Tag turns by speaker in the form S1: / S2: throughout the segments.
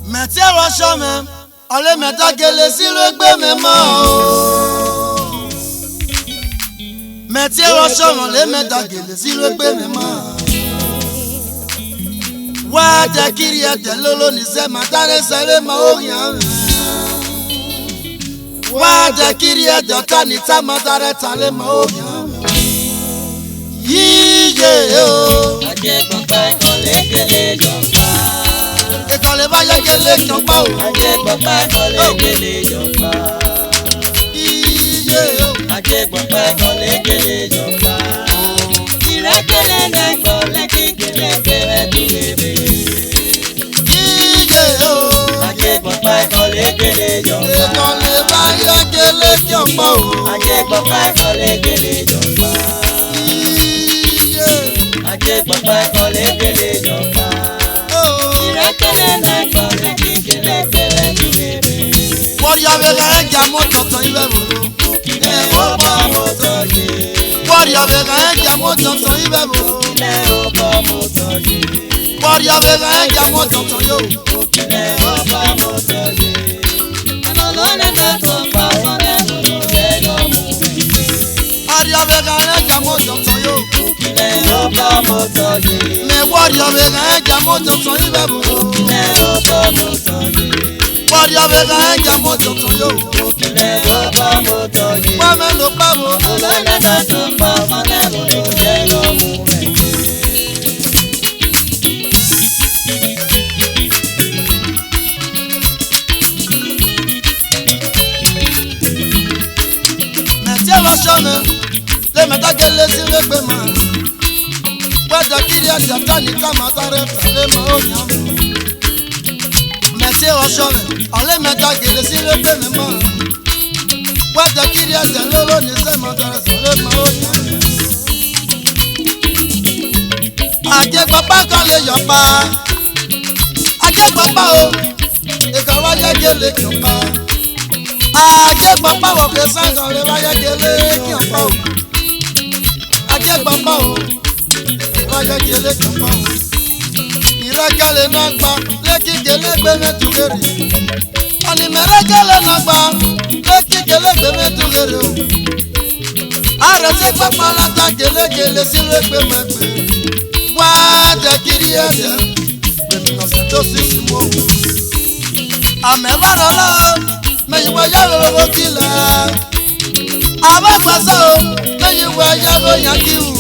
S1: Meti rocho me, ole meta gele si lo gbe me mo. Meti rocho me, ole meta gele si lo gbe me mo. Wa de kiri ete lolo ni se matare sele ma o yan. Wa de kiri ete tani ta matare tale ma o yan. Yije o.
S2: Ajegbeokpa ìkọ̀lé jọ̀pá.
S1: Ìkọ̀lé bá yẹ gele jọ̀pá o.
S2: Ajegbeokpa ìkọ̀lé jọ̀pá.
S1: Yije o.
S2: Ajegbeokpa ìkọ̀lé jọ̀pá. Ìrẹ́kẹ̀lé n'ẹ̀kọ̀lé kíkẹ̀lé fẹ́rẹ́ dúró.
S1: Yije o.
S2: Ajegbeokpa ìkọ̀lé jọ̀pá.
S1: Ìkọ̀lé bá yẹ gele jọ̀pá o.
S2: Ajegbeokpa ìkọ̀lé jọ̀pá. Ajegbeokpa ìkọ̀lé jọ̀pá. Ìrẹ́kẹ̀lé n'ẹ̀kọ̀lé kíkẹ̀lé fẹ́rẹ́ dúró.
S1: Warrior vega enja moto ton ibe bolo.
S2: Ilé ọba mọ́tò yìí.
S1: Warrior vega enja moto ton ibe bolo.
S2: Ilé ọba mọ́tò yìí.
S1: Warrior vega enja moto ton yo.
S2: Ilé ọba mọ́tò yìí. Ọlọ́lọ́lẹ̀ dàtọ̀ pa fọ́nẹ́ lórí ẹ̀yọ́ mú mi.
S1: Warrior vega enja moto ton yo.
S2: Ilé ọba mọ́tò yìí.
S1: Me warrior vega enja moto ton ibe bolo.
S2: Ilé ọba mọ́tò yìí.
S1: Warrior vega enja moto ton yo.
S2: Ilé ọba mọ́tò yìí.
S1: Pa me lo pa bo.
S2: Ọlọ́lọ́lẹ̀ dàtọ̀ pa fọ́nẹ́ lórí ẹ̀yọ́ mú mi.
S1: Meti rocho me, le meta gele si le gbe ma. Wada kiri ate tani ta matare tale ma o yan. Meti rocho me, ole meta gele si le gbe me mo. Wada kiri ate lolo ni se matare tale ma o yan. Ajegbeokpa kan le yọpa. Ajegbeokpa o, ìkọ̀lé yẹ gele jọ̀pá. Ajegbeokpa wo ke sangan le wa yẹ gele jọ̀pá o. Ajegbeokpa o, wa yẹ gele jọ̀pá o. Ìrẹ́kẹ̀lé náà gba lẹ́kì gele gbé mẹ́tùgẹ́rì. Ọ̀nìmẹ̀rẹ́kẹ̀lé náà gba lẹ́kì gele gbé mẹ́tùgẹ́rì o. Arẹ̀sẹ̀gbẹ́pá láta gele sílé gbé mẹ́gbẹ́. Wá jẹ kiri ẹ̀jẹ̀ gbèmí ọ̀sẹ̀ tó sì sí mọ́ o. Àmẹ́bàrọ̀ lọ mẹ́yìn wọ yàrá owó kílẹ̀. Àbẹ̀gbẹ̀sẹ̀ o mẹ́yìn wọ yàrá yankiru.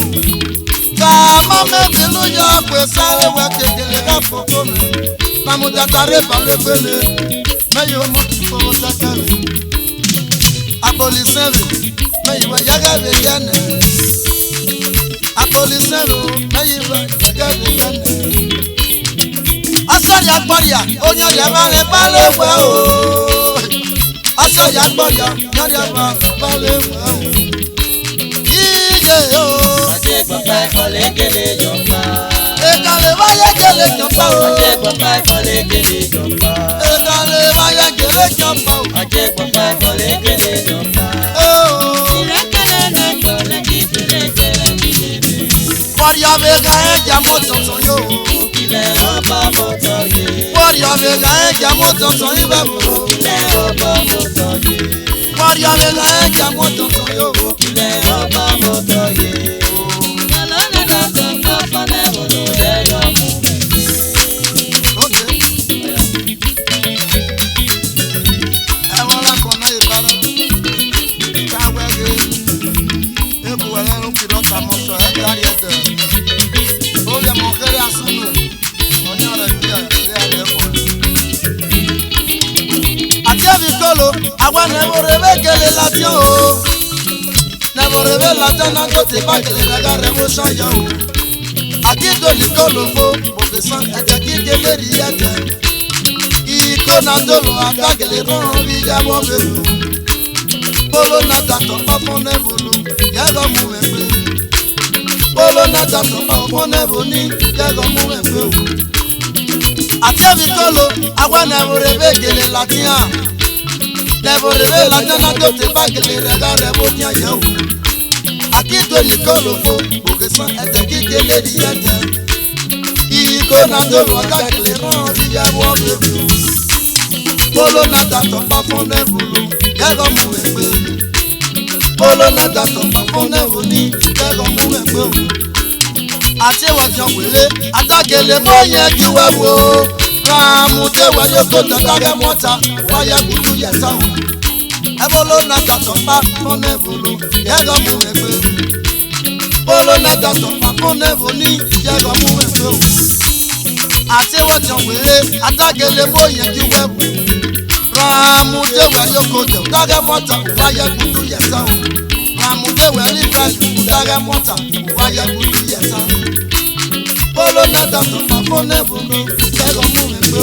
S1: Tààmọ́ mẹ́mi ló yọ pèsè ẹwẹ́ kékeré láfọ̀kọ́ mi. Nàmúdàtàrẹ́ balẹ̀gbẹ̀lẹ̀ mẹ́yìn wọ́n mú ti fọwọ́ sẹ́kẹ̀rẹ̀. Abolisẹ́rẹ̀ mẹ́yìn wọ yàrá rẹ̀ yẹnẹ̀. Abolisẹ́rẹ̀ mẹ́yìn wọ yàrá rẹ̀ yẹnẹ̀. Asọ̀rìà gbọ́dìà onye ọ̀rìà bá rẹ̀ bá lè wẹ̀ o. Asọ̀rìà gbọ́dìà onye ọ̀rìà bá lè wẹ̀ o. Yíyé o.
S2: Ajegbeokpa ìkọ̀lé jọ̀pá.
S1: Ìkọ̀lé bá yẹ gele jọ̀pá o.
S2: Ajegbeokpa ìkọ̀lé jọ̀pá.
S1: Ìkọ̀lé bá yẹ gele jọ̀pá o.
S2: Ajegbeokpa ìkọ̀lé jọ̀pá. Ìrẹ́kẹ̀lé n'ẹ̀kọ̀lé kíkẹ̀lé fẹ́rẹ́ dúró.
S1: Warrior vega enja moto ton yo.
S2: Ilé ọba mọ́tò yìí.
S1: Warrior vega enja moto ton ibe bolo.
S2: Ilé ọba mọ́tò yìí.
S1: Warrior vega enja moto ton yo.
S2: Ilé ọba mọ́tò yìí. Ọlọ́lẹ̀ dàtọ̀ pa fọ́nẹ́ lórí ẹ̀yọ́ mú mi.
S1: Okay. Ewala kona ibara. Kawege. Ebu wala nkido tamoso egari ede. Oye mo kere asunu. Onya re dia re mo. Atevi kolo, awa na borebe gele lation o. Na borebe lation na to te ba gele na gare mo shanya o. Akido ni kolo fo, o san ede ki gele ri ede. Iko na dolo agagele ron bi ya bo belu. Polo na dato pa fone bulu, ya go mu embe. Polo na dato pa fone buni, ya go mu embe o. Atevi kolo, awa na borebe gele latia. Na borebe latia na to te ba gele regare bo nya yo. Akido ni kolo fo, o san ede ki gele ri ede. Iko na dolo agagele ron bi ya bo belu. Polo nata tomba fone bulu, yego muwekwe. Polo nata tomba fone buni, yego muwekwe. Ati wajan wele, atakele moye kiwewo. Ramu te wayo kota tage mota, waya kutu yeta. Polo nata tomba fone bulu, yego muwekwe. Polo nata tomba fone buni, yego muwekwe. Ati wajan wele, atakele moye kiwewo. Ramude wayo kote utage mota waya kutu yeta. Ramude weli friend utage mota waya kutu yeta. Polo nata tomba fone bulu yego muwekwe.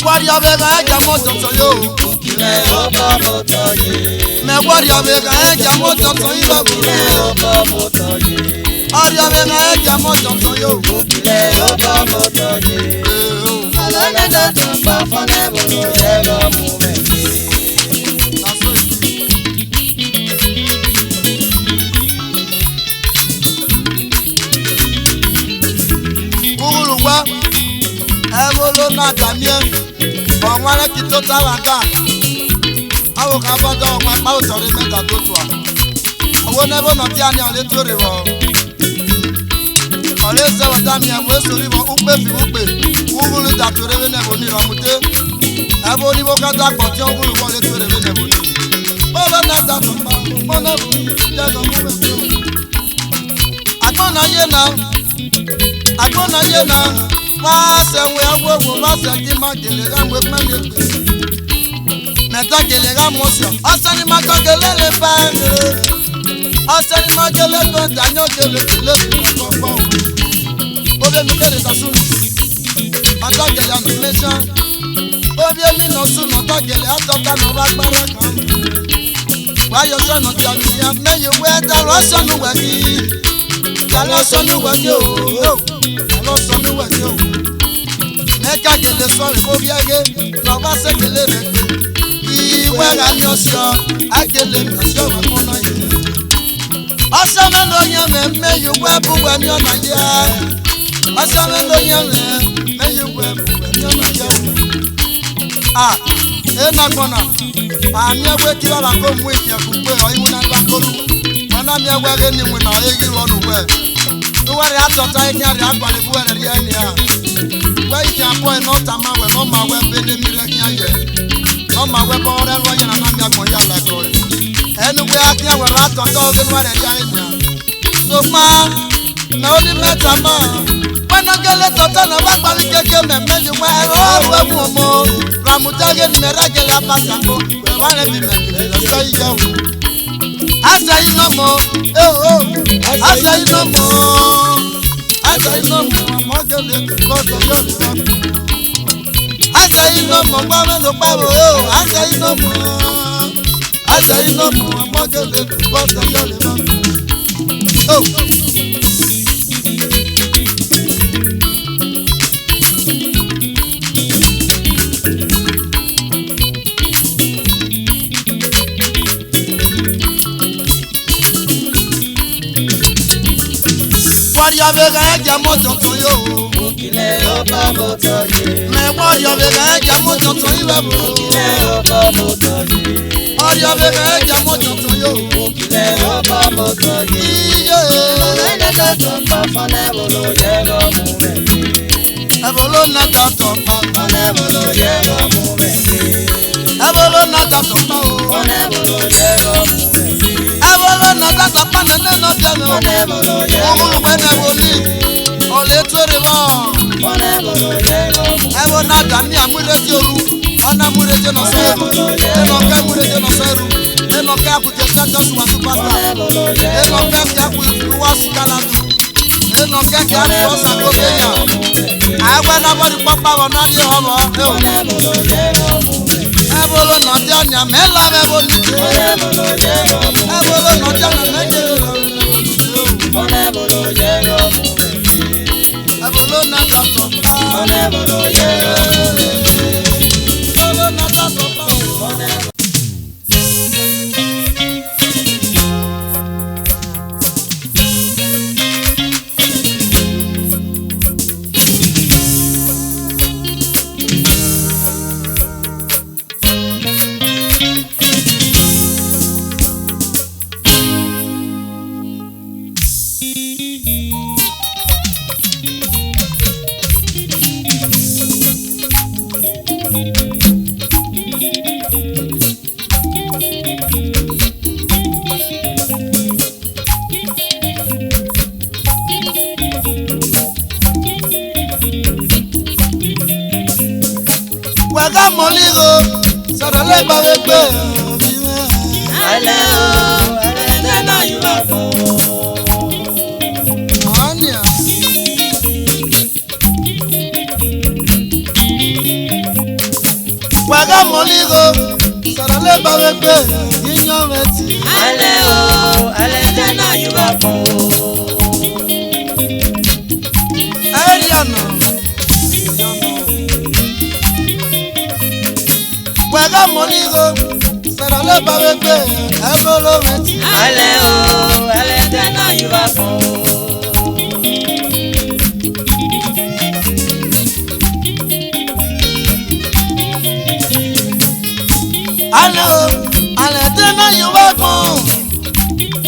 S1: Warrior vega eja moto to yo.
S2: Okile oba moto ye.
S1: Me warrior vega eja moto to yo.
S2: Okile oba moto ye.
S1: Warrior vega eja moto to yo.
S2: Okile oba moto ye. Polo nata tomba fone bulu yego muwekwe.
S1: Kuhuluwa Evolo na damie Onware kito talaga Awo kan bada ọmọ ẹpa òtọ̀rí mẹ́ta tó tù à Owó nẹ́bọ̀ nà tí a ní ọ̀lẹ́ tó rè wọ̀ Ọ̀lẹ́ sẹ́wọ̀ dámi ẹ̀mú èsòrí wọ̀ úpè fi úpè Wúhùlù dàtò rẹ̀ nẹ́bọ̀ ní ìrọ̀mùté Ẹbọ oníbó kátà pọ̀ tí ó wúlù wọlé tó rẹ̀ nẹ́bọ̀ ní Bọ́lá náà dàtò pa mọ́nẹ́bọ̀ ní jẹ́gọ̀ mú pẹ̀lú Àgbọ̀nà yé na Wase we awowo wase ki ma gele ga we pele pe Meta gele ga mosio Asani ma gele le pa Asani ma gele ko danyo gele le ko po Obe mi gele ta sunu Ata gele na mesha Obe mi no sunu ata gele atota no ba gbara kan Wa yo so no ti ani ya me you we da lo so nu we ki Ya lo so nu we ki o lo so nu we ki o Eka gele sọ̀rọ̀ kó bí ẹgẹ́ lọ́ba ṣègele rẹ̀ pé ìwé ra ní ọ̀ṣọ́ àgele mi ọ̀ṣọ́ wà fún náà yìí. Ọ̀ṣọ́ mélòó yẹn mẹ́ ìwé búwẹ̀ ní ọ̀nà yẹ. Ọ̀ṣọ́ mélòó yẹn mẹ́ ìwé búwẹ̀ ní ọ̀nà yẹ. Ẹ nàgbọ́nà àmì ẹgbẹ́ kí wàá kó mú ìkẹ̀kùn pé ọ̀yìn wọn náà kó lù. Wọn náà mi ẹgbẹ́ rẹ̀ ní wọn náà èyí lọ́nu wẹ̀. Tuwari atọ̀tà ẹni àrẹ àgbàlẹ̀ fún ẹ̀rẹ̀ yẹn ni à. Where you can point out a man when on my web in the mirror here. On my web or ever you and I'm not going to like it. Anyway, I can't wear out on dog and what I So far, no the matter man. When I get it to turn about my came and made you wear all more. Ramutagan Meragala Pasaco, where one of them I say no more. I say no more. I say no more, Magdalene, because of your love. I say no more, woman of power. I say no more. I say no more, Magdalene, because of your love. Warrior vega eja moto to yo.
S2: Okile oba moto ye.
S1: Me warrior vega eja moto to yo.
S2: Okile oba moto ye.
S1: Warrior vega eja moto to yo.
S2: Okile oba moto ye.
S1: Iye.
S2: Nata tomba fone bulu yego muwekwe.
S1: Ebolo nata tomba.
S2: Fone bulu yego muwekwe.
S1: Ebolo nata tomba o.
S2: Fone bulu yego muwekwe.
S1: Ebolo nata tomba nene no jeme.
S2: Fone bulu yego
S1: muwekwe. Ole tore mo.
S2: Fone bulu yego muwekwe.
S1: Ebo nata ni amure ti oru. Ana mure ti no seru. Eno ke mure ti no seru. Eno ke akute kata suwa supata. Eno ke akute suwa sikalatu. Eno ke akute sakobeya. Agwa na body papa wona di homo. Ebolo no ti anya mela mebo ni. Ebolo no ti anya meje. Ebolo na ta tomba. Ebolo na ta tomba. moligo, sarale babekbe.
S2: Ale tena yubako.
S1: Ania. Waga moligo, sarale babekbe. Inyometi.
S2: Ale tena yubako.
S1: Ariano. Waga moligo, sarale babekbe. Ebolometi.
S2: Ale tena yubako.
S1: Ale tena yubako.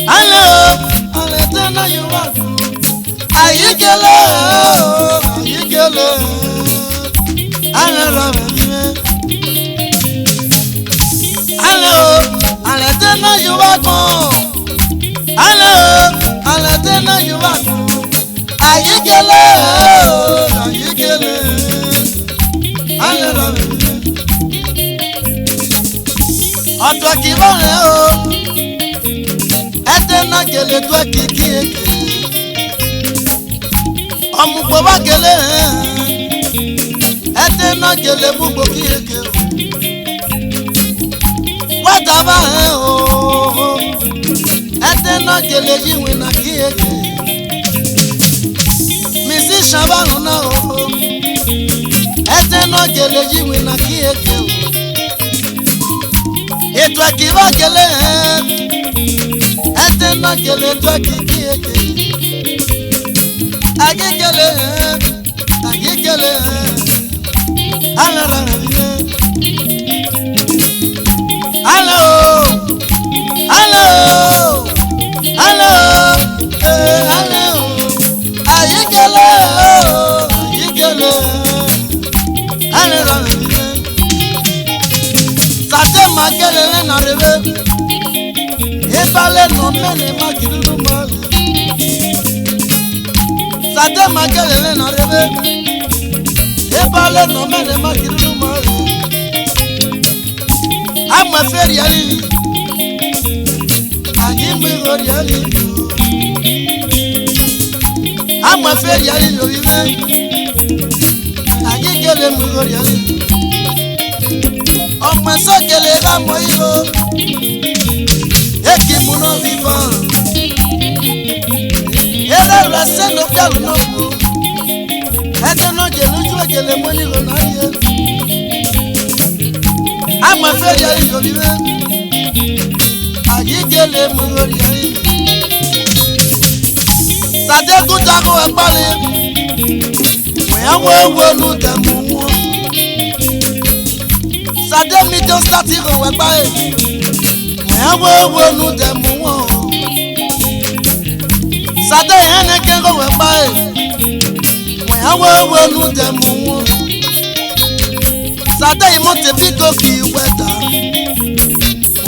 S1: Ale tena yubako. Ayikele. Ale rabeme. Ale tena yubako. Ale tena yubako. Ayikele. Ale rabeme. Ọ̀tọ̀ kì í bọ̀rẹ̀ o, ẹ̀tẹ̀ náà gèlè tó kìkì èké. Ọ̀mùpọ̀ bá gèlè ẹ̀tẹ̀ náà gèlè múgbò kí èké o. Wẹ́tà bá o, ẹ̀tẹ̀ náà gèlè yíwìn náà kí èké. Mìsí ṣàbàrún náà o, ẹ̀tẹ̀ náà gèlè yíwìn náà kí èké o. Ètò àkìbá gèlè ẹ̀tẹ̀ náà gèlè tó kìkì èké. Agégèlè alára rẹ̀. Alo ayégèlè alára rẹ̀. Sate magele na rebe, ebale no mene magiru mali. Sate magele na rebe, ebale no mene magiru mali. Ama feri ali, agimbi gori ali. Ama feri ali yo ime, agigele mu gori ali. Ọmọ sọ́kèlè lámọ̀ ìlò èkì múná bíbọn eré rẹ̀ sẹ́nu pẹ̀lú náà kú ẹ̀tẹ̀ náà jẹ lójú èkèlè mọ́ nílò náà yẹ. Àmọ̀ fẹ́rẹ̀ ayé yòrí rẹ̀ àyíkèlè mú lórí ayé. Sàdékù jago ẹ̀pá ni wẹ̀yàwó wọnú tẹ̀mú wọn. Sade mi tó sátì rò wẹ́pá ẹ̀ wẹ̀yàwó wọnú tẹ̀mú wọn. Sade yẹn ní kí rò wẹ́pá ẹ̀ wẹ̀yàwó wọnú tẹ̀mú wọn. Sade ìmọ̀ tẹ̀bí tó kì í wẹ̀dà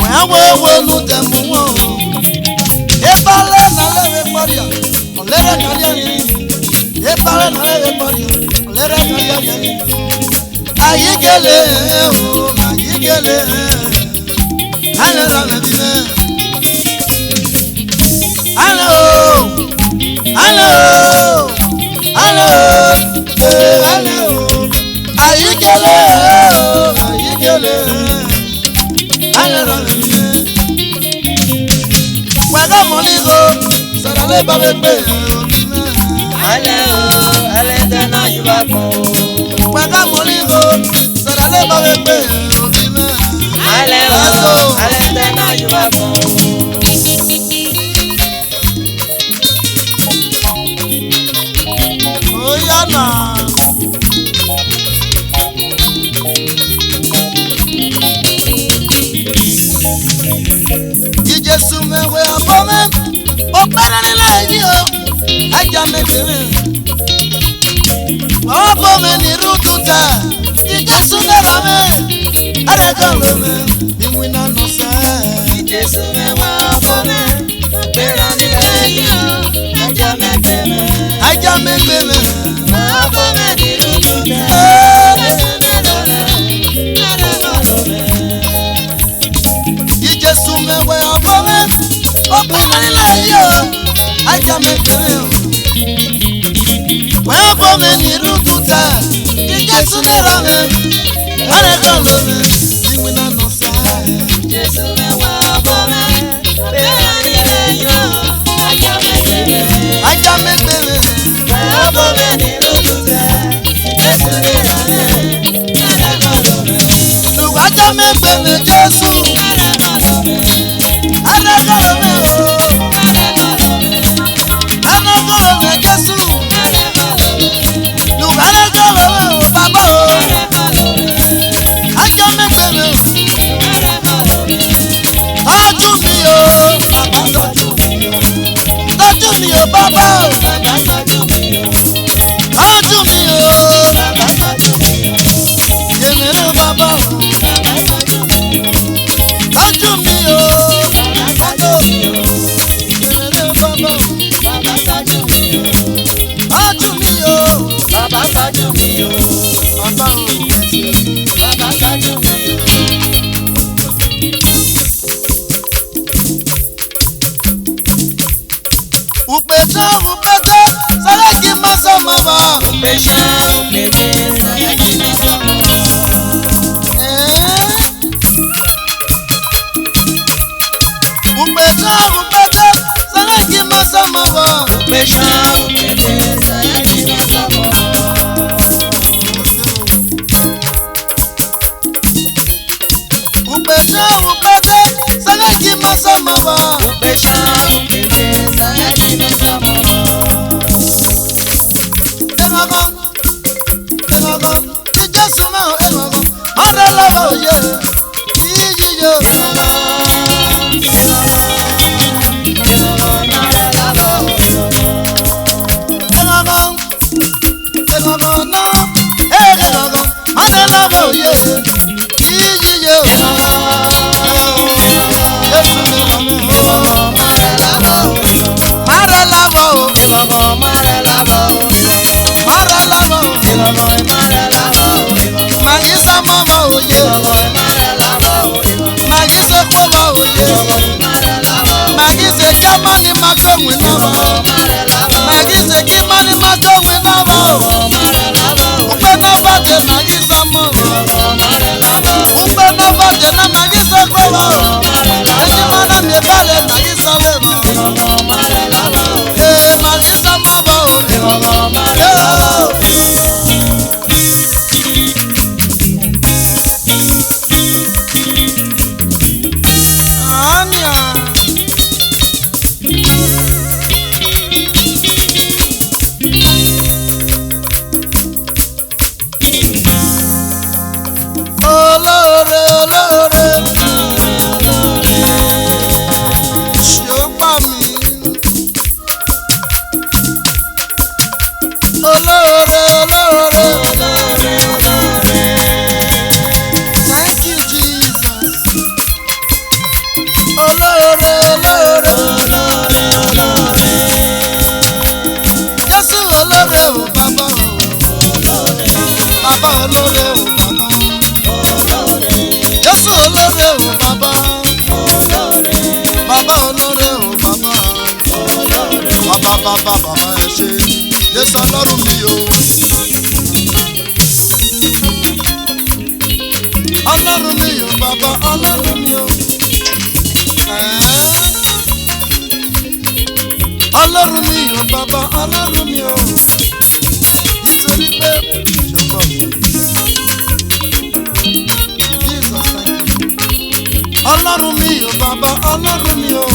S1: wẹ̀yàwó wọnú tẹ̀mú wọn. Ìbálẹ̀ nàlẹ́rẹ̀ pọ̀rìà ọ̀lẹ́rẹ̀ kàlẹ́ yẹn. Ìbálẹ̀ nàlẹ́rẹ̀ pọ̀rìà ọ̀lẹ́rẹ̀ kàlẹ́ yẹn. Ayigele o, ayigele, ale la la bibe, ale o, ale o, ale o, ale o, ayigele o, ayigele, ale la la bibe. Wẹ́gá mọ́lígo, sọ̀rọ̀lẹ́ bàbá gbé o bibe.
S2: Ale o, ale tena yubako.
S1: Wẹ́gá mọ́lígo, sọ̀rọ̀lẹ́ bàbá gbé o bibe.
S2: Ale tena yubako.
S1: Oyana. Ijesu mewe abome, opera ni laini o, aja mekere. Abome ni rututa, Ijesu nerame, aregolome, biwina no sa.
S2: Ijesu mewe abome, opera ni laini o, aja mekere.
S1: Aja mekere.
S2: Abome ni rututa, Ijesu nerame,
S1: yo aja me pere o wọ́n bọ́ mi ní rúkúta jíjẹ́ súnẹ́rọ̀ mi wọ́n rẹ̀ kọ́ lómi ìwé náà nọ sáà.
S2: Jésù mẹ́wàá bọ̀ mẹ́ bẹ́ẹ̀ ni ẹ̀yọ́ ajá mi péré.
S1: Ajá mi péré.
S2: Wọ́n bọ̀ mẹ́ ní rúkúta jíjẹ́ súnẹ́rọ̀ mi wọ́n rẹ̀ kọ́ lómi.
S1: Lùwà ajá mi péré Jésù. Baba o, tọ́jú mi o, yẹ̀mẹ̀rẹ̀ bàbá o, tọ́jú mi o, bàbá o, yẹ̀mẹ̀rẹ̀ bàbá o, tọ́jú mi o,
S2: Bàbá tọ́jú mi o,
S1: bàbá o,
S2: bàbá tọ́jú mi o.
S1: Upeta upeta, saraki masama ba.
S2: Upesha upete, saraki masama ba.
S1: Upeta upeta, saraki masama ba.
S2: Upesha upete, saraki masama ba.
S1: Upeta upeta, saraki masama ba.
S2: Upesha upete, saraki masama ba.
S1: Ijesu ma o ewago, mara lava o ye, iyi yo. Bàbá ẹ ṣé, Jésù Ọlọ́run mi o. Ọlọ́run mi o, bàbá Ọlọ́run mi o. Ọlọ́run mi o, bàbá Ọlọ́run mi o. Nítorí pé ṣùgbọ́n Jesus thank you. Ọlọ́run mi o, bàbá Ọlọ́run mi o.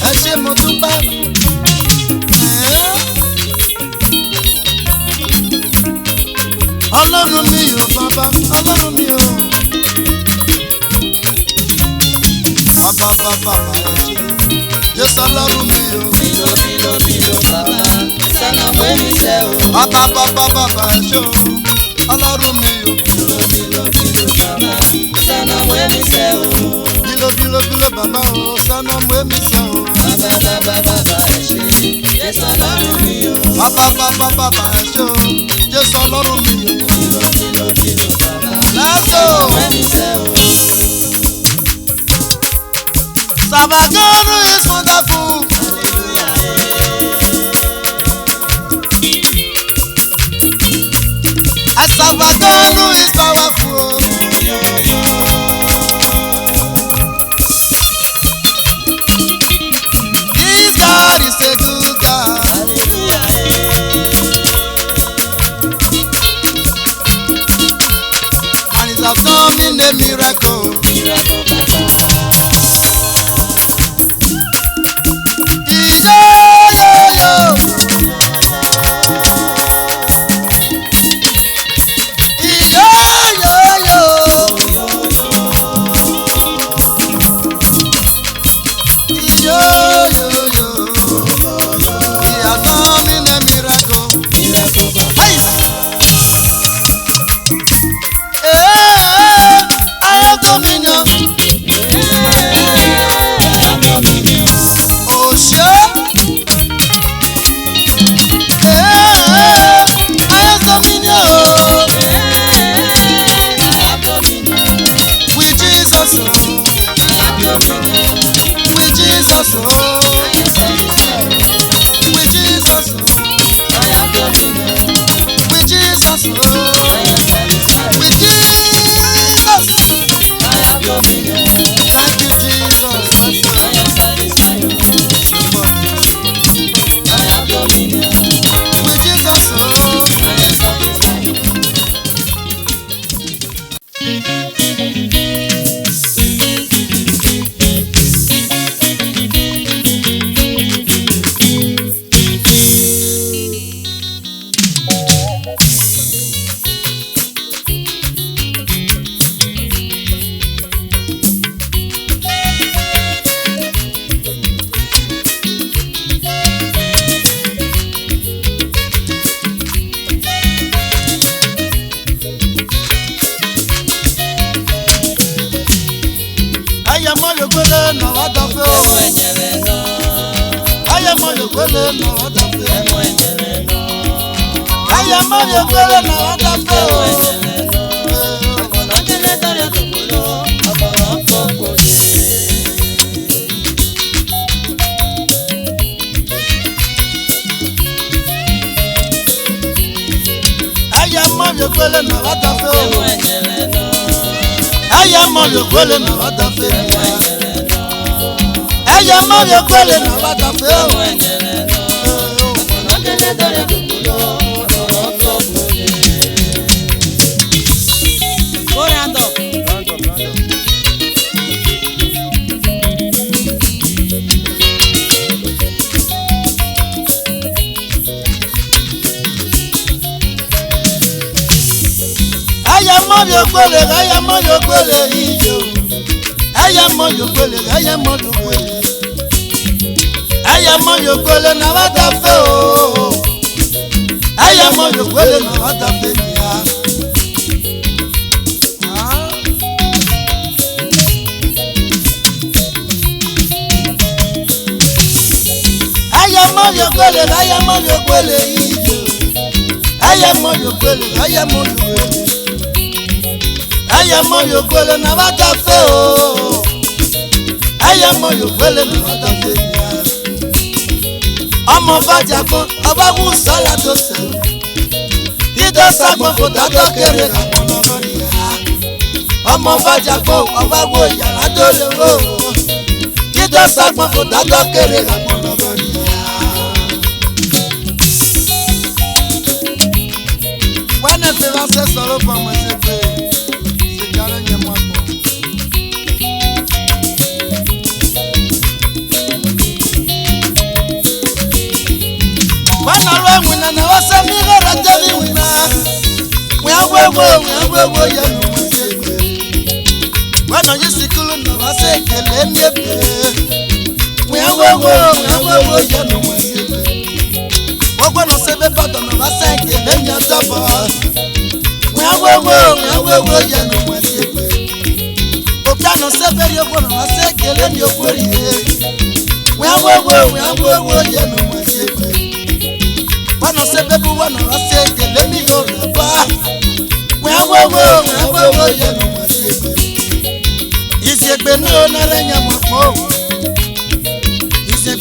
S1: Ẹ ṣé mo dúpẹ́. Ọlọ́run mi o bàbá Ọlọ́run mi o bàbá ẹ ṣé Jésù Ọlọ́run mi o
S2: Bilo bàbá sana mwe mi se o.
S1: bàbá ẹ ṣé o Ọlọ́run mi o
S2: Bilo bàbá sana mwe mi se o.
S1: Bilo bàbá o sana mwe mi se o.
S2: Bàbá ẹ ṣé Jésù Ọlọ́run mi o.
S1: Bàbá ẹ ṣé o Jésù Ọlọ́run mi o.
S2: Bilo bàbá
S1: Let's go.
S2: sana mwe mi se o.
S1: Sabagano is wonderful. Sabagano is powerful. This God is a good God. And it has done in a miracle.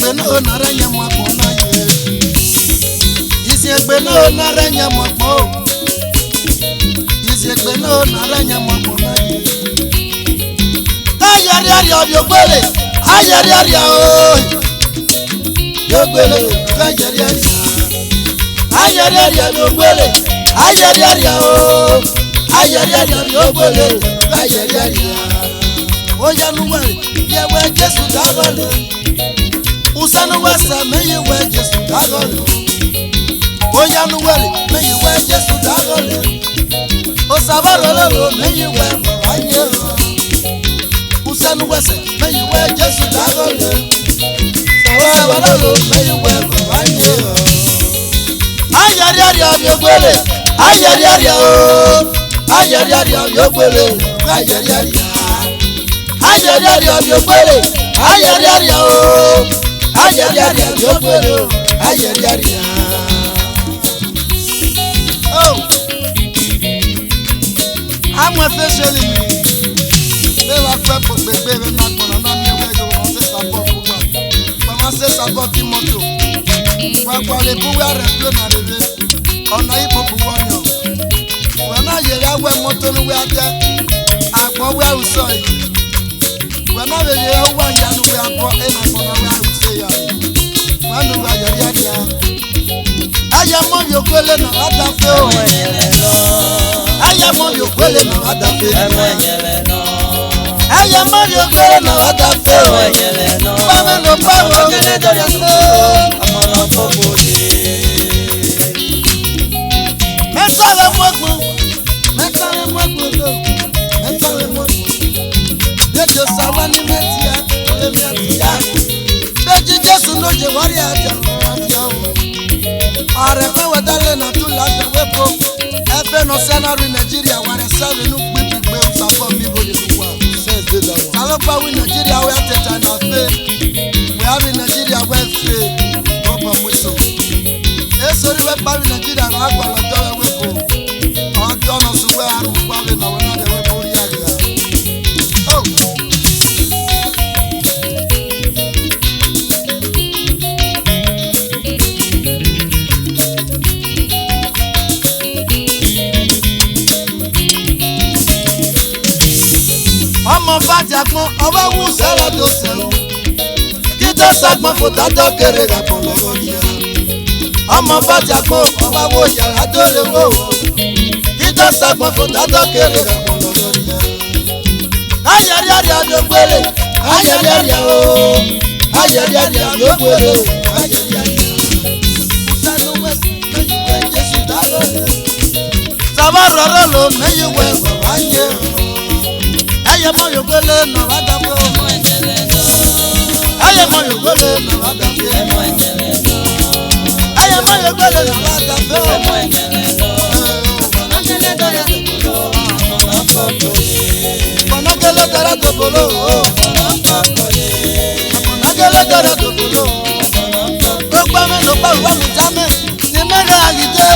S1: egbe no naranya mwapo na ye. Isi egbe no naranya mwapo. Isi egbe no naranya mwapo na ye. Ayari ari obiobele, ayari ari o. Yogbele, ayari ari. Ayari ari obiobele, ayari ari o. Ayari ari obiobele, ayari ari. Oya nuwari, yewe Jesu dagole. Usanu wasa meyewe Jesu dagole. Oya nuwari, meyewe Jesu dagole. Osabaro lolo meyewe mawanye. Usanu wasa meyewe Jesu dagole. Osabaro lolo meyewe mawanye. Ayari ari obiobele, ayari ari o. Ayari ari obiobele, ayari ari. Ayari ari obiobele, ayari ari o. Ayari ari obiobele, ayari ari. Oh, I'm officially. They were prepped for baby, not for another way to say support. But I say support him moto. When they put where they play na the on the hip hop one. When I hear that when moto no way there, I go where we saw it. When I hear one yanu we are brought in, I go where we say ya. When we are here, I am on your quelly no other feel. I am on your quelly no other feel. I am on your quelly no other feel. Mama no power, Mentale mwako, mentale mwako, mentale mwako. Yejo sawani metia, metia. Beji Jesu no je wari aja, aja. Arefe wadale na tula wepo. Efe no senari Nigeria ware save no pipi gbe usafo mi go de kwa. Salopa we Nigeria we ateta na fe. We have in Nigeria we fe. Papa mwiso. Esori we pa Nigeria na agwa la do wepo. Odo no so we aru kwa we na wona de wepo ri aga. Oh. Ọmọ fàjà pọn ọwọ́ wù sẹ́lá tó sẹ́wọ́ kí tó sàgbọ́n fòtá tó kéré ràpọ̀ lọ́wọ́ yẹn. Ọmọ fàjà pọn ọwọ́ wù yàrá tó lè wò ó kí tó sàgbọ́n fòtá tó kéré ràpọ̀ lọ́wọ́ yẹn. Ayẹ̀rí àrí àbíọ́gbélé ayẹ̀rí àrí àwọ̀ ayẹ̀rí àrí àbíọ́gbélé ayẹ̀rí àrí àwọ̀. Usanu wẹ̀sì mẹ́yìnwẹ̀ Jésù dágọ́lé. Sábàrọ̀ lọ́lọ́ mẹ́yìnwẹ̀ wáyé. Aye mo yogbele na wadapo mo enele no. Aye mo yogbele na wadapo mo enele no. Aye mo yogbele na wadapo mo enele no. Onagele dara tobolo, onagele dara tobolo, onagele dara tobolo. Gbogbo mi ló pa ìwà mi jámẹ ní mẹ́rin àyíjẹ́.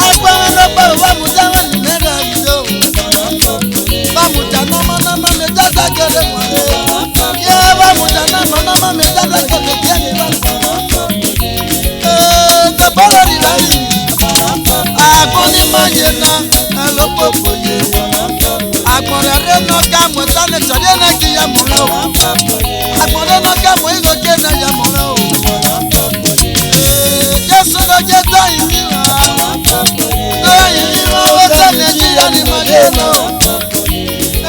S1: Àgbà mi ló pa ìwà mi jámẹ ní mẹ́rin àyíjẹ́. Bamuja no mana me dada gele mwale. Yeah, bamuja no mana me dada gele gele mwale. The body rai. Agboni mayena, alopopo ye. Agboni re no kamo tane chade na kiya mura o. Agboni no kamo igo kena ya mura o. Jesu no jeta iniwa. No iniwa weta Nigeria ni mageno.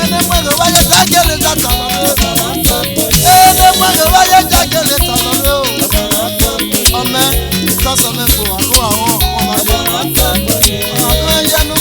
S1: Ene mwego waya jagele tatalo. Ene mwego waya jagele tatalo. Amen. Sasa mefo ako awon ọmọdé. Ako yanu.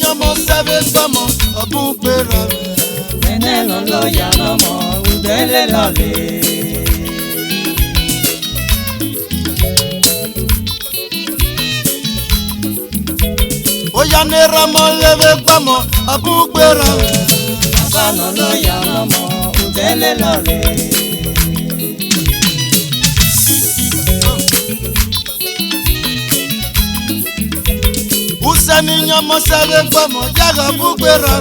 S1: nyomo save gbamo obun pera
S2: Nene no lo ya no mo udele lole.
S1: Oya ne ramo leve gbamo obun pera
S2: Baba no lo ya no mo udele lole.
S1: Usani nyomo save gbamo jaga obun pera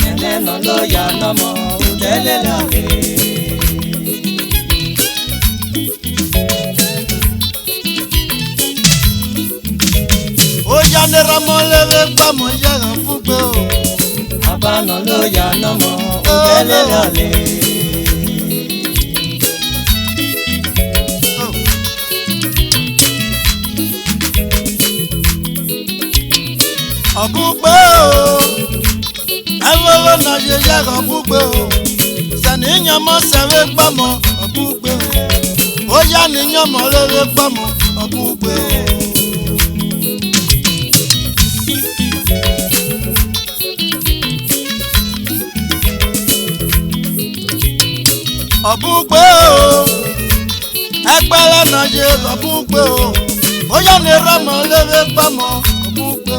S2: Nene no lo ya no mo udele lole.
S1: Oya ne ramo leve gbamo jaga obun pera
S2: Baba no lo ya no mo udele lole.
S1: Obugbe o Ewolo na ye yaga obugbe o Sani nyamo save gbamo obugbe o Oya ni nyamo lele gbamo obugbe o Obugbe o Egbele na ye obugbe o Oya ni ramo lele gbamo obugbe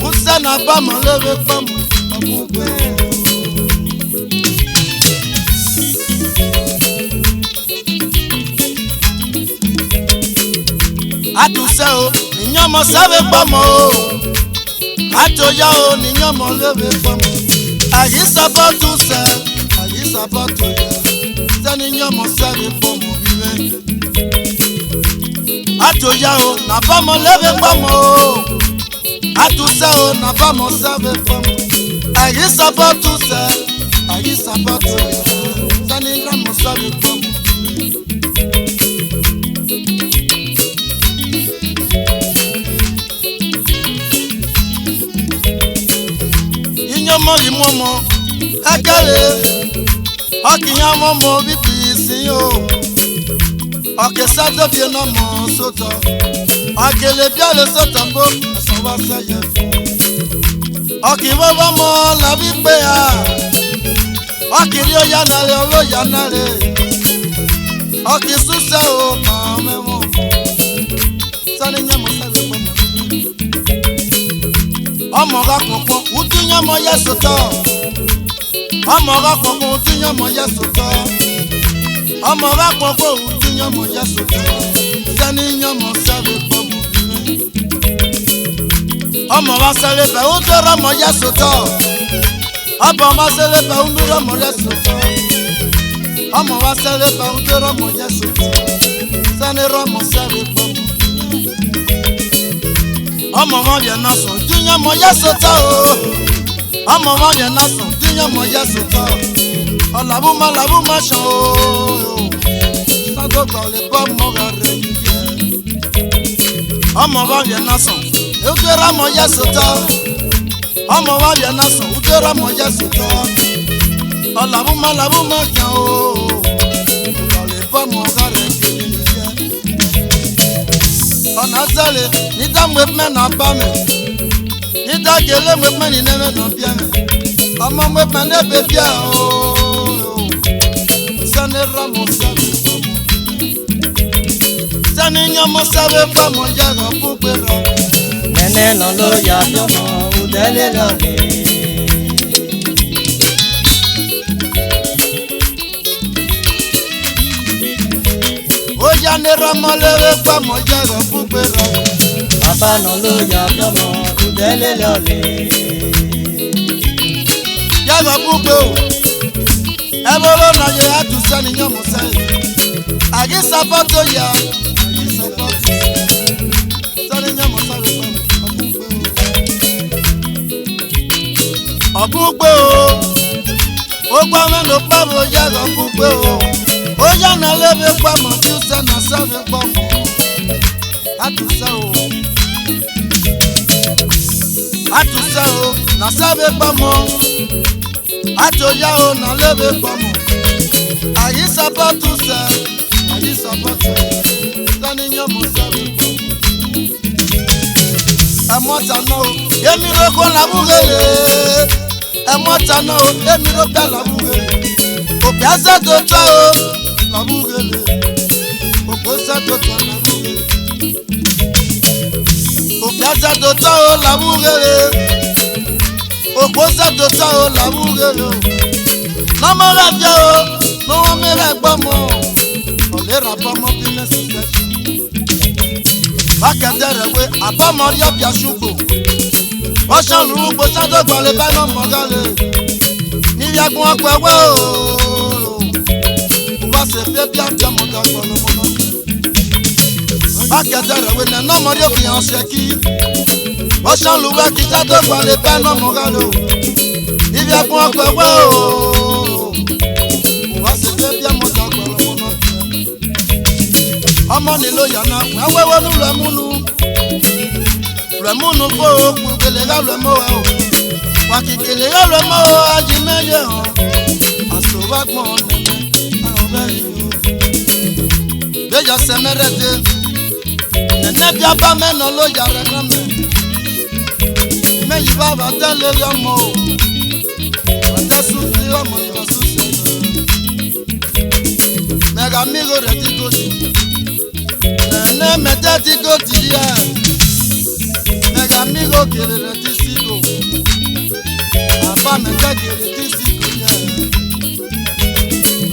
S1: o Usana bamo lele gbamo obugbe Atuse o ninyomo save gbamo o Atoya o ninyomo lele gbamo Ayisa botuse Ayisa botoya Sani nyomo save gbamo biwe Atoya o na bamo lele gbamo o Atuse o na bamo save gbamo Ayisa botuse Ayisa botoya Sani nyomo save gbamo Inyomo limomo Ekele Okiyan momo bibi si o Oke sado bi no mo soto Okele bi ale soto bo so wa seye Oki bobo mo la bi pe a Okiri o ya na le olo ya na le Oki suse o ma mewo Sani nyamo save gbamo Omo ga konpon utu nyamo yesoto Omo ga konpon utu nyamo yesoto Omo ga konpon utu nyamo yesoto Sani nyamo save gbamo Omo wa sele be utu ramo yesoto Omo wa sele be utu ramo yesoto Omo wa sele be utu ramo yesoto Sani ramo save gbamo Omo wa ye na so dunya mo yesoto o Omo wa ye na so dunya mo yesoto Olabu ma sho o Sado ko le bo mo ga re ye Omo wa ye na so udera mo yesoto Omo wa ye na so udera mo yesoto Olabu ma kan o Ko le bo mo ga re ye Ona zale ni damwe me na ba me Ni da gele mwe me ni neme no bia me Omo mwe me ne be bia o Sane ramo save gbamo Sane nyomo save gbamo jaga bupera
S2: Nene no lo ya no mo udele lole.
S1: Oya ne ramo lele gbamo jaga bupera
S2: Baba no lo ya no mo udele lole.
S1: Jaga bupe o Ebolo na ye atuse ni nyomo save Agisa boto ya Agisa boto Sani nyomo save gbamo Obugbe o Ogba me no pabo jaga obugbe o Oya na lebe gbamo ti use na save gbamo Atuse o Atuse o na save gbamo Atoya o na lebe gbamo Ayisa botuse Ayisa boto Sani nyomo save gbamo Amotano, Emiro la Mugele, Amotano, Emiro la Mugele, Opiaza Dotao, la Mugele, Oposa Dotao, la Mugele, Opiaza Dotao, la Mugele, Oposa Dotao, la Mugele, Namara Diao, no Mera Bamo, Olera Bamo Business Society. Bakadere Abamoria Biashuko. Ocean Lugo Santo Balebano Mogale. Niyagun Akwewe o. Wase Bebia Biamoga Konomono. Bakadere no Morio Biansheki. Ocean Lugo Santo Balebano Mogale. Niyagun Akwewe o. Wase Bebia Moga Konomono. Ọmọ nílò yànnà wẹ́wẹ́wẹ́ ní rẹ̀múnú fó gbogbo ya rẹ̀mọ́ ẹ̀ o wàkìkìlẹ̀ yà rẹ̀mọ́ ajímẹ́yẹ hàn àsòwágbọ̀n nẹ̀mẹ́ àwọn bẹ́ẹ̀ yìí o. Béjọ sẹ́mẹ́rẹ́dẹ́ nẹ̀nẹ́ bí abá mẹ́nà ló yà rẹ̀ lọ́mẹ́ mẹ́yìí bá bàtẹ́ lórí ọmọ o bàtẹ́ sùn sí ọmọ ìwọ̀sùn sẹ́yìn mẹ́ga mígo rẹ̀ tí kò sí. Nene metati go tiya, mega migo kelele tisigo, aba mega kelele tisigo ya,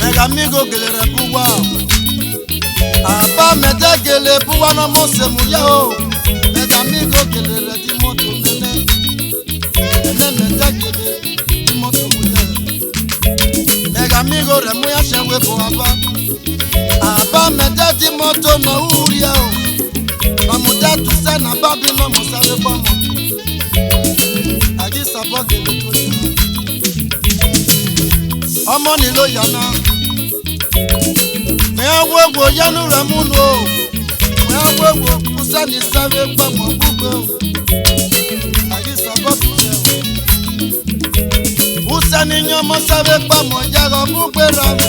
S1: mega migo kelele buwa, aba mega kelele buwa na mose muya o, mega migo kelele di moto nene, nene mega kelele di moto muya, mega migo remuya shewe bo aba. Aba medati moto na uria o Mamuda tu sana babi no musale bomo Adi saboge leko ya Omo ni lo yana Me awogo yanu ramunu o Me awogo usani save bomo bugbe o Adi saboge ya Usani nyomo save bomo jago bugbe rame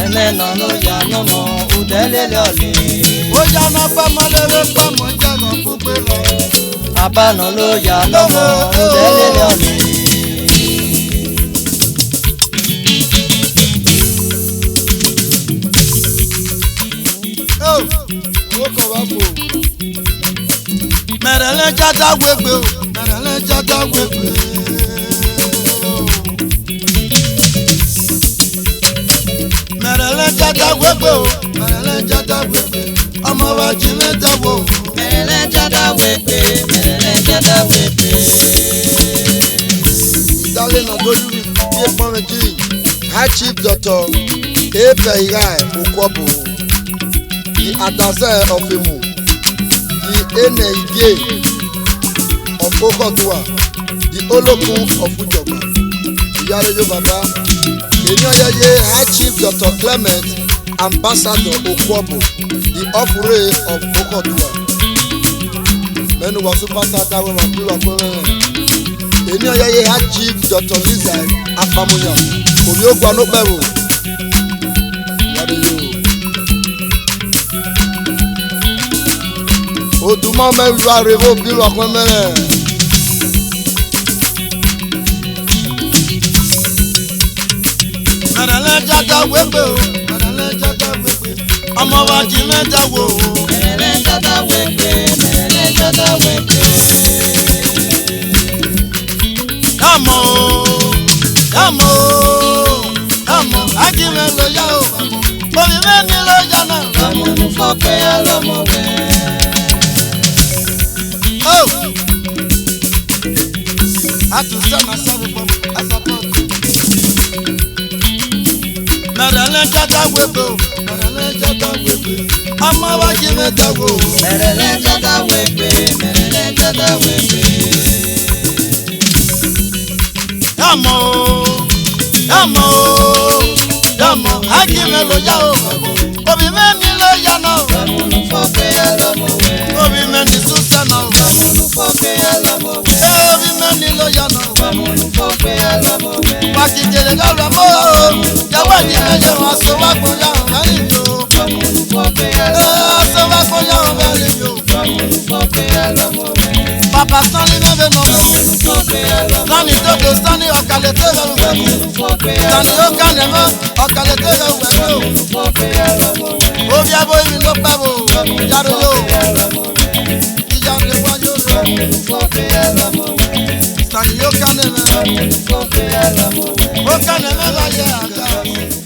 S2: Emena no ya no mo udelele oli.
S1: O ya na pa malere pa mo jago pugbe lo.
S2: Abana lo ya no mo udelele oli.
S1: Oh, o ko wa bo. Merele jada wegbe o, merele jada wegbe. Merele jada wegbe o, merele jada wegbe. Ọmọ wa jile dawo.
S2: Merele jada wegbe, merele jada wegbe.
S1: Dale na golu mi ye pon meji. High Chief Dr. Ajegbeokpa Okwobo. The Adaze of Imo. The Enege of Okotua. The Olokun of Ujogba. Ìyáre yo baba. Èmi ọyẹyẹ High Chief Dr. Clement Ambassador Okwobo, the Ofure of Okotua. Mẹ́nu wọ superstar dáwọ́ wọn bí wọ́n pẹ́ rẹ̀. Èmi ọyẹyẹ High Chief Dr. Lisa Apamuya, òbí ó gba ló pẹ̀rù. Odùmọ̀ mẹ́rin àrèwò bí wọ́n pẹ́ mẹ́rẹ̀. Merele jada wegbe o, merele jada wegbe. Ọmọ wa jí mẹ́ta wo o.
S2: Merele jada wegbe, merele jada wegbe.
S1: Dàmọ́ o, dàmọ́ o, dàmọ́. Ají mẹ́lò yá o bàbọ̀. Omi mẹ́ni ló yá náà.
S2: Amunu fọ́pẹ́ alọ́mọ wẹ̀.
S1: Àtúnṣe máa sáré pọ̀ àsapọ̀tù. Merele jada wegbe o, merele jada wegbe. Ọmọ wa jí mẹ́ta wo o.
S2: Merele jada wegbe, merele jada wegbe.
S1: Dàmọ́ o, dàmọ́ o, dàmọ́. Ají mẹ́lò yá o bàbọ̀. Omi mẹ́ni ló yá náà.
S2: Amunu fọ́pẹ́ alọ́mọ wẹ̀.
S1: Omi mẹ́ni tún sẹ́nà o.
S2: Amunu fọ́pẹ́ alọ́mọ wẹ̀.
S1: Omi mẹ́ni ló yá náà.
S2: Amunu fọ́pẹ́ alọ́mọ wẹ̀.
S1: Wàkìkìlì lọ́rọ̀ mọ́ o. Jẹ́wọ́ ní ẹyẹ wọn aṣọ wá gbọ́dọ̀ àwọn mẹ́rin yìí o.
S2: Amunu fọ́pẹ́ alọ́mọ wẹ̀.
S1: Aṣọ wá gbọ́dọ̀ àwọn mẹ́rin yìí o.
S2: Amunu fọ́pẹ́ alọ́mọ wẹ̀.
S1: Papa Sani neve no Sani dodo Sani okalete veru Sani oka neve okalete veru Obia bo imi no pebo Yaro yo Ijaro le wa yo Sani oka neve la ye aka